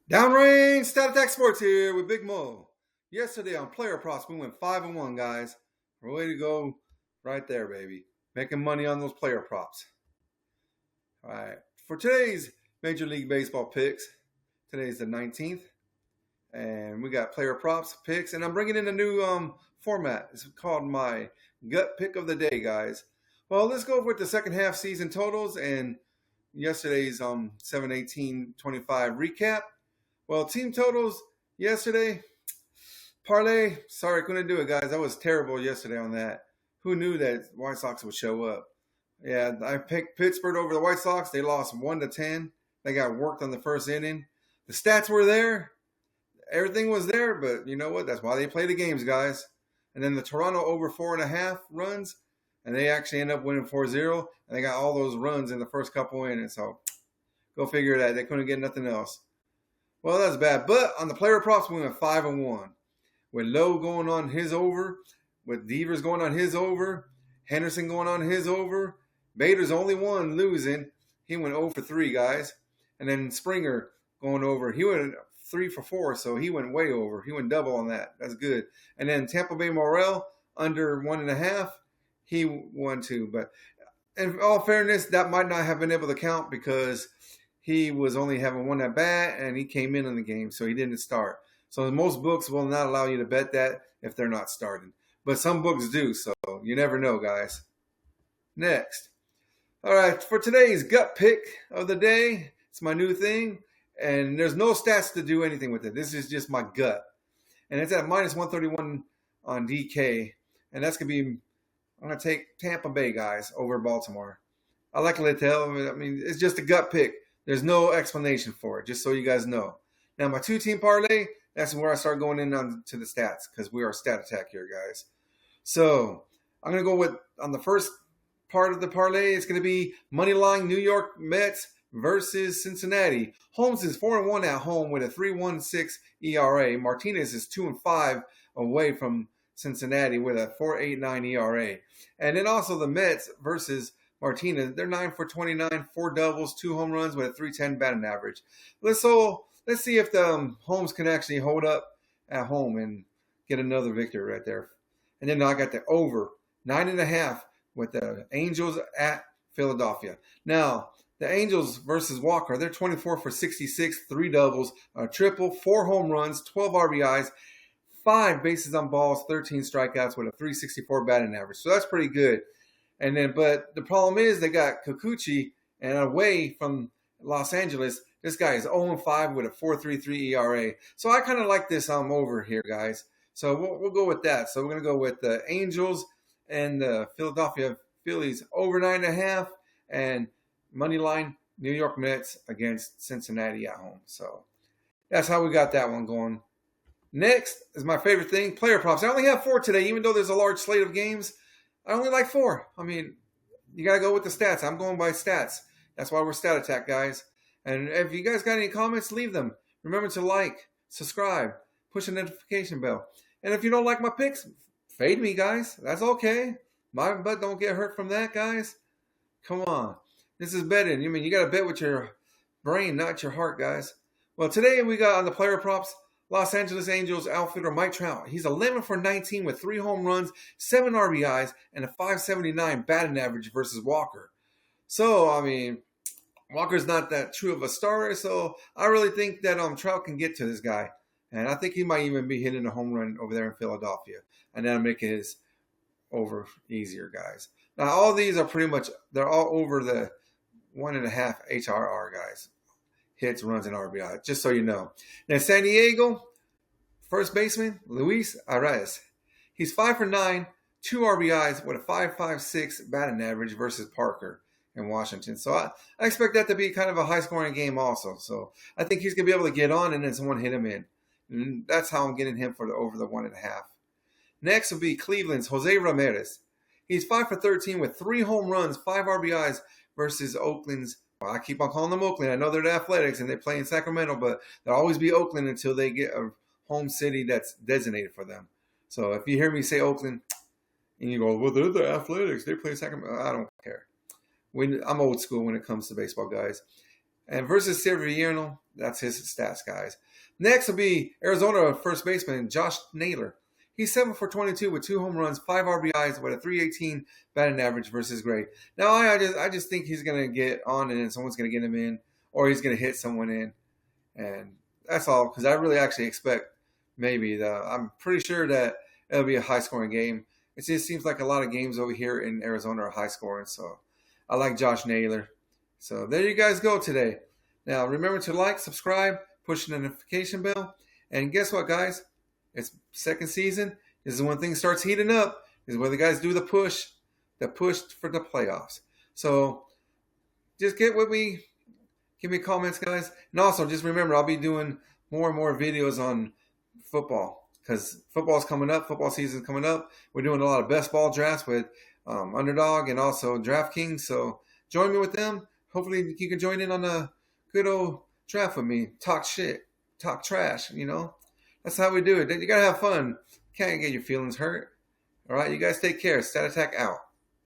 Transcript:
Downrange Stat Attack Sports here with Big Mo. Yesterday on Player Props, we went 5-1, guys. Way to go right there, baby. Making money on those player props. All right. For today's Major League Baseball picks, today's the 19th. And we got player props, picks, and I'm bringing in a new format. It's called my gut pick of the day, guys. Well, let's go with the second half season totals and yesterday's 7-18-25 recap. Well, team totals yesterday, parlay, sorry, couldn't do it, guys. I was terrible yesterday on that. Who knew that White Sox would show up? Yeah, I picked Pittsburgh over the White Sox. They lost 1-10. They got worked on the first inning. The stats were there. Everything was there, but you know what? That's why they play the games, guys. And then the Toronto over 4.5 runs, and they actually end up winning 4-0. And they got all those runs in the first couple innings. So go figure that. They couldn't get nothing else. Well, that's bad. But on the player props, we went 5-1. With Lowe going on his over, with Devers going on his over, Henderson going on his over, Bader's only one losing. He went 0 for 3, guys. And then Springer going over. He went 3 for 4, so he went way over. He went double on that. That's good. And then Tampa Bay Morel under 1.5. He won 2. But in all fairness, that might not have been able to count because he was only having one at bat, and he came in the game, so he didn't start. So most books will not allow you to bet that if they're not starting. But some books do, so you never know, guys. Next. All right, for today's gut pick of the day, it's my new thing, and there's no stats to do anything with it. This is just my gut. And it's at minus 131 on DK, and that's going to be, I'm going to take Tampa Bay, guys, over Baltimore. I like Littell. I mean, it's just a gut pick. There's no explanation for it, just so you guys know. Now, my two-team parlay, that's where I start going in on to the stats because we are Stat Attack here, guys. So I'm going to go with, on the first part of the parlay, it's going to be Moneyline New York Mets versus Cincinnati. Holmes is 4-1 at home with a 3.16 ERA. Martinez is 2-5 away from Cincinnati with a 4.89 ERA. And then also the Mets versus Martinez, they're 9 for 29, 4 doubles, 2 home runs with a 3.10 batting average. Let's see if the Holmes can actually hold up at home and get another victory right there. And then I got the over 9.5 with the Angels at Philadelphia. Now, the Angels versus Walker, they're 24 for 66, 3 doubles, a triple, 4 home runs, 12 RBIs, 5 bases on balls, 13 strikeouts with a 3.64 batting average. So that's pretty good. And then, but the problem is they got Kikuchi, and away from Los Angeles, this guy is 0-5 with a 4.33 ERA. So I kind of like this over here, guys. So we'll go with that. So we're going to go with the Angels and the Philadelphia Phillies over 9.5 and money line New York Mets against Cincinnati at home. So that's how we got that one going. Next is my favorite thing, player props. I only have 4 today, even though there's a large slate of games. I only like 4. I mean, you got to go with the stats. I'm going by stats. That's why we're Stat Attack, guys. And if you guys got any comments, leave them. Remember to like, subscribe, push the notification bell. And if you don't like my picks, fade me, guys. That's okay. My butt don't get hurt from that, guys. Come on. This is betting. I mean, you got to bet with your brain, not your heart, guys. Well, today we got on the player props, Los Angeles Angels outfielder Mike Trout. He's 11 for 19 with 3 home runs, 7 RBIs, and a 5.79 batting average versus Walker. So, I mean, Walker's not that true of a starter, so I really think that Trout can get to this guy. And I think he might even be hitting a home run over there in Philadelphia. And that'll make his over easier, guys. Now, all these are pretty much, they're all over the 1.5 HRR, guys. Hits, runs, and RBI, just so you know. Now, San Diego, first baseman, Luis Arraez. He's 5 for 9, 2 RBIs with a 5.56 batting average versus Parker in Washington. So I expect that to be kind of a high-scoring game also. So I think he's going to be able to get on and then someone hit him in. And that's how I'm getting him for over the 1.5. Next will be Cleveland's Jose Ramirez. He's 5 for 13 with 3 home runs, 5 RBIs versus Oakland's. Well, I keep on calling them Oakland. I know they're the Athletics and they play in Sacramento, but they'll always be Oakland until they get a home city that's designated for them. So if you hear me say Oakland and you go, well, they're the Athletics, they play in Sacramento, I don't care. I'm old school when it comes to baseball, guys. And versus Severino, that's his stats, guys. Next will be Arizona first baseman Josh Naylor. He's 7 for 22 with 2 home runs, 5 RBIs with a 318 batting average versus Gray. Now I just think he's gonna get on and someone's gonna get him in, or he's gonna hit someone in, and that's all. Because I really actually expect I'm pretty sure that it'll be a high scoring game. It just seems like a lot of games over here in Arizona are high scoring. So I like Josh Naylor. So there you guys go today. Now remember to like, subscribe, push the notification bell, and guess what, guys? It's second season. This is when things starts heating up. This is where the guys do the push for the playoffs. So just get with me. Give me comments, guys. And also just remember, I'll be doing more and more videos on football because football's coming up. Football season's coming up. We're doing a lot of best ball drafts with Underdog and also DraftKings. So join me with them. Hopefully you can join in on a good old draft with me. Talk shit. Talk trash, That's how we do it. You got to have fun. Can't get your feelings hurt. All right, you guys take care. Stat Attack out.